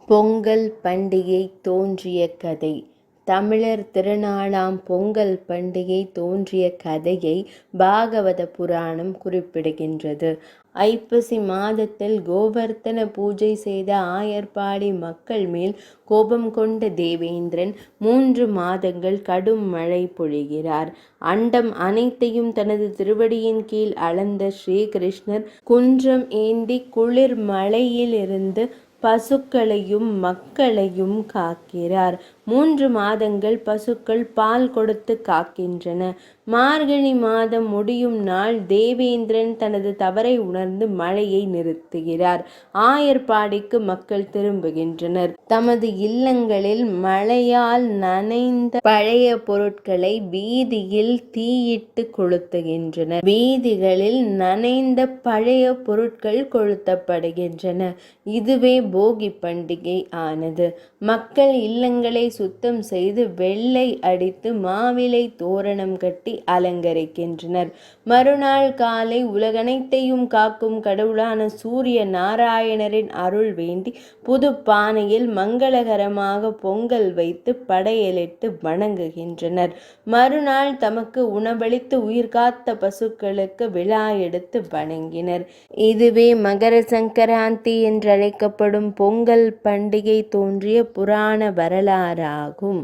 பொங்கல் பண்டிகை தோன்றிய கதை. தமிழர் திருநாளாம் பொங்கல் பண்டிகை தோன்றிய கதையை பாகவத புராணம் குறிப்பிடுகின்றது. ஐப்பசி மாதத்தில் கோவர்த்தன பூஜை செய்த ஆயர்பாடி மக்கள் மேல் கோபம் கொண்ட தேவேந்திரன் 3 மாதங்கள் கடும் மழை பொழிகிறார். அண்டம் அனைத்தையும் தனது திருவடியின் கீழ் அளந்த ஸ்ரீகிருஷ்ணர் குன்றம் ஏந்தி குளிர் மழையிலிருந்து பசுக்களையும் மக்களையும் காக்கிறார். 3 மாதங்கள் பசுக்கள் பால் கொடுத்து காக்கின்றன. மார்கழி மாதம் முடியும் நாள் தேவேந்திரன் தனது தவறை உணர்ந்து மழையை நிறுத்துகிறார். ஆயர்பாடிக்கு மக்கள் திரும்புகின்றனர். தமது இல்லங்களில் மழையால் நனைந்த பழைய பொருட்களை வீதியில் தீயிட்டு கொளுத்துகின்றனர். வீதிகளில் நனைந்த பழைய பொருட்கள் கொளுத்தப்படுகின்றன. இதுவே போகி பண்டிகை ஆனது. மக்கள் இல்லங்களை சுத்தம் செய்து வெள்ளை அடித்து மாவிலை தோரணம் கட்டி அலங்கரிக்கின்றனர். மறுநாள் காலை உலகனைத்தையும் காக்கும் கடவுளான சூரிய நாராயணரின் அருள் வேண்டி புது பானையில் மங்களகரமாக பொங்கல் வைத்து படையலிட்டு வணங்குகின்றனர். மறுநாள் தமக்கு உணவளித்து உயிர் காத்த பசுக்களுக்கு விழா எடுத்து வணங்கினர். இதுவே மகர சங்கராந்தி என்றழைக்கப்படும் பொங்கல் பண்டிகை தோன்றிய புராண வரலாறாகும்.